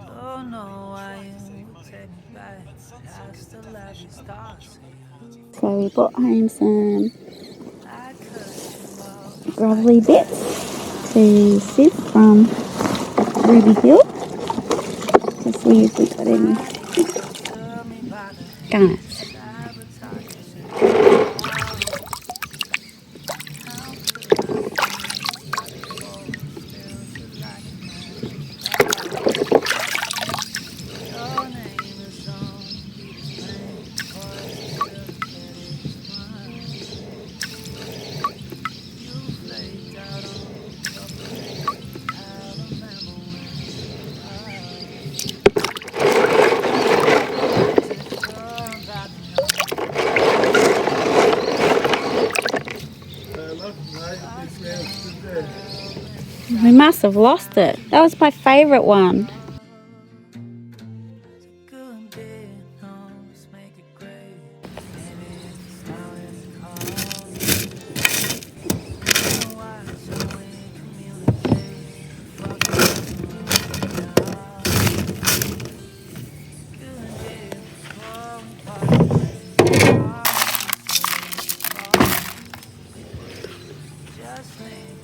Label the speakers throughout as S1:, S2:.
S1: Don't know why you would take me back. I still love your stars.
S2: So we brought home some
S1: I could
S2: gravelly bits to sieve from Ruby Hill to see if we got any
S1: took me by the
S2: garnets.
S1: sabotage. Your name is on Peter's brain. Voice just get it mine. You flaked out on your parade. I remember when
S2: We must have lost it. That was my favourite one.
S1: good day knows make it great. Maybe it's the stars calling. Why so we communicate? Fuck good day before we part ways. Just think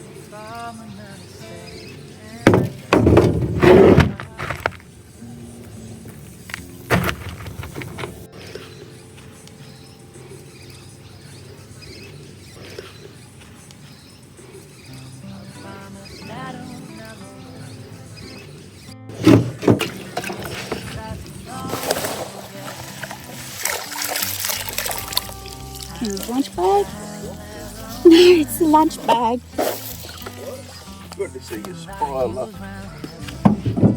S1: from another state.
S2: Lunch bag? No, it's the lunch bag.
S3: Good to see you smile up.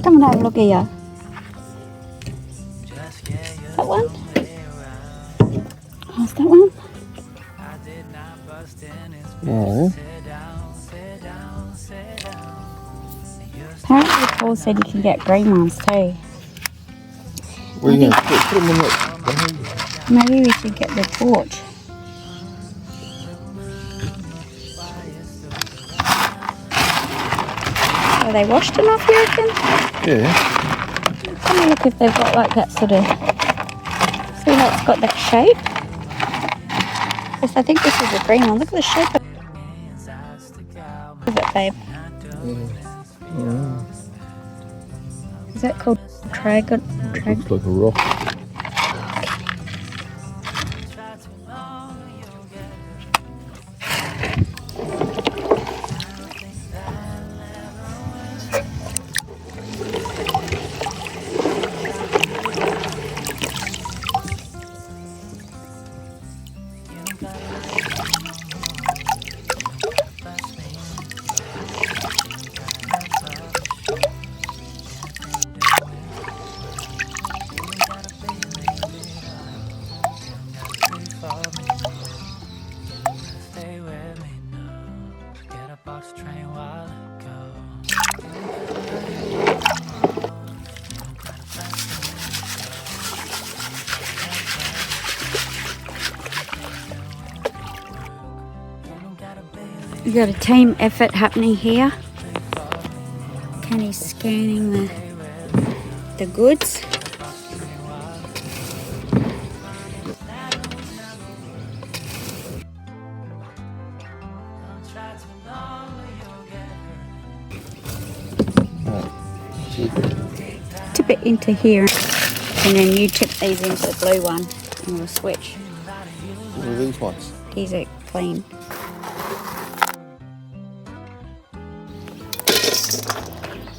S2: Come and have a look here. That one? How's that one?
S3: Yeah.
S2: Apparently Paul said you can get green ones too.
S3: Where are you going to put them in that?
S2: Maybe we should get the torch. Are they washed enough, you reckon?
S3: Yeah.
S2: Let's have a look if they've got like that sort of... See how it's got that shape? Yes, I think this is a green one. Look at the shape of it, babe.
S3: Yeah.
S2: Is that called dragon?
S3: Looks like a rock.
S2: We've got a team effort happening here. Kenny's scanning the goods. Tip it into here and then you tip these into the blue one and we'll switch.
S3: What are these ones?
S2: These are clean.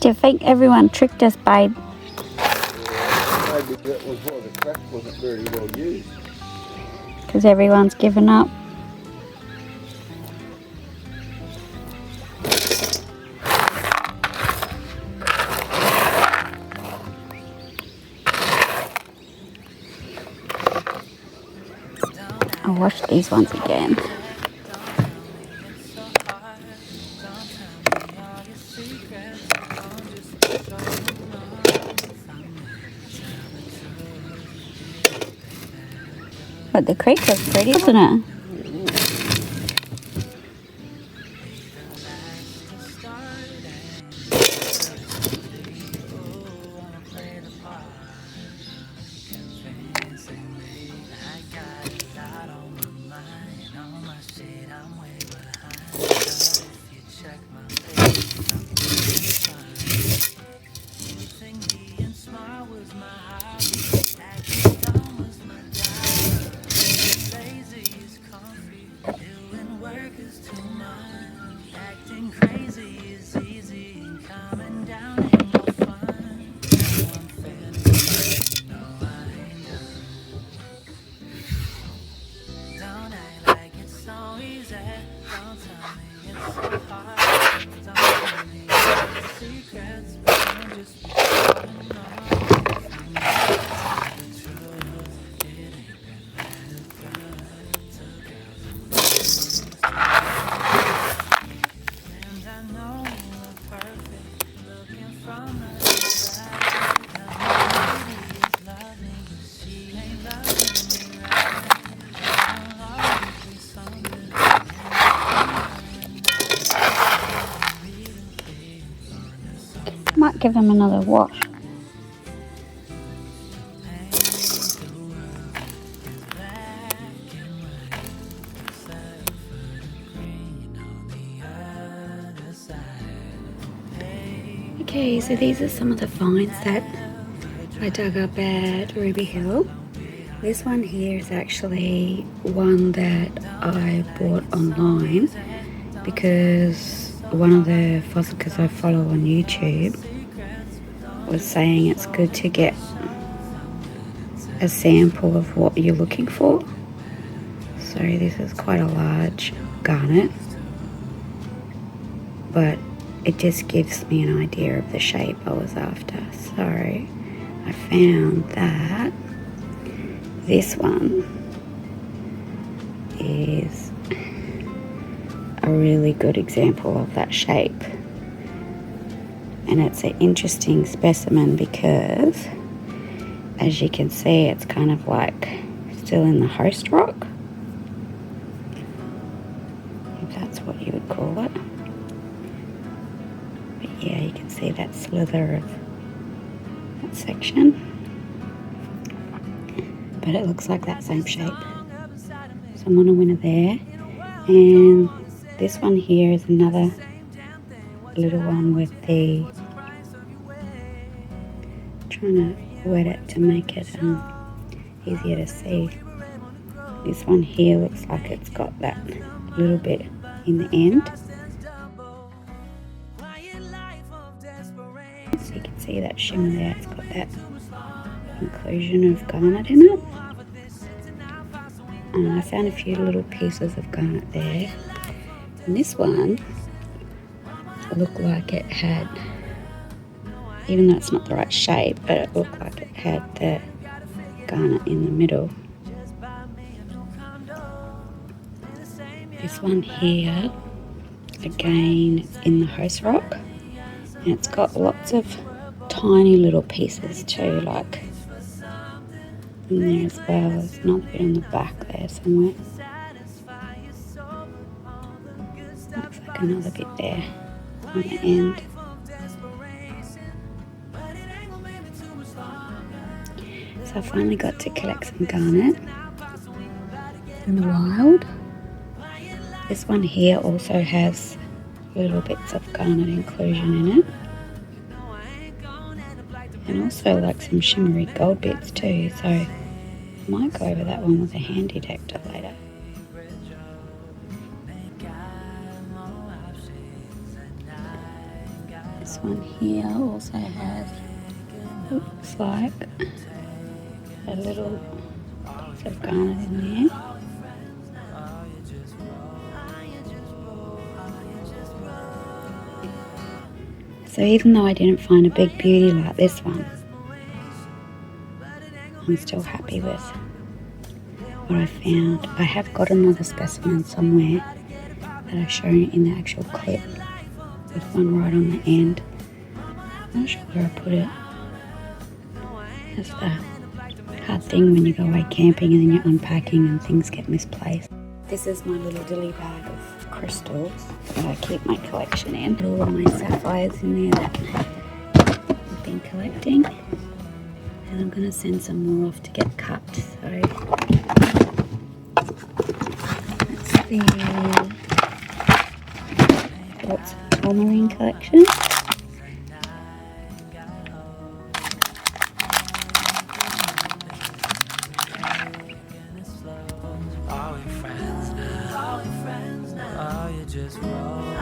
S2: Do you think everyone tricked us, babe?
S3: Maybe that was why the crack wasn't very well used.
S2: Because everyone's given up. I'll wash these ones again. But the creek was pretty, isn't it? give them another wash. Okay, so these are some of the finds that I dug up at Ruby Hill. This one here is actually one that I bought online because one of the fossickers I follow on YouTube was saying it's good to get a sample of what you're looking for. So this is quite a large garnet, but it just gives me an idea of the shape I was after. So I found that this one is a really good example of that shape. And it's an interesting specimen because, as you can see, it's kind of like still in the host rock, if that's what you would call it. But yeah, you can see that slither of that section. But it looks like that same shape. So I'm on a winner there. And this one here is another little one with the, trying to wet it to make it easier to see. This one here looks like it's got that little bit in the end. So you can see that shimmer there, it's got that inclusion of garnet in it. And I found a few little pieces of garnet there. And this one looked like it had, even though it's not the right shape, but it looked like it had the garnet in the middle. This one here, again, it's in the host rock, and it's got lots of tiny little pieces too, like in there as well. There's another bit on the back there somewhere. Looks like another bit there on the end. So I finally got to collect some garnet in the wild. This one here also has little bits of garnet inclusion in it. And also like some shimmery gold bits too, so I might go over that one with a hand detector later. This one here also has, looks like a little piece of garnet in there. So even though I didn't find a big beauty like this one, I'm still happy with what I found. I have got another specimen somewhere that I've shown in the actual clip, with one right on the end. I'm not sure where I put it. That's the hard thing when you go away camping and then you're unpacking and things get misplaced. This is my little dilly bag of crystals that I keep my collection in. All of my sapphires in there that I've been collecting. And I'm going to send some more off to get cut. So that's the Quartz Tourmaline collection.
S1: Just roll.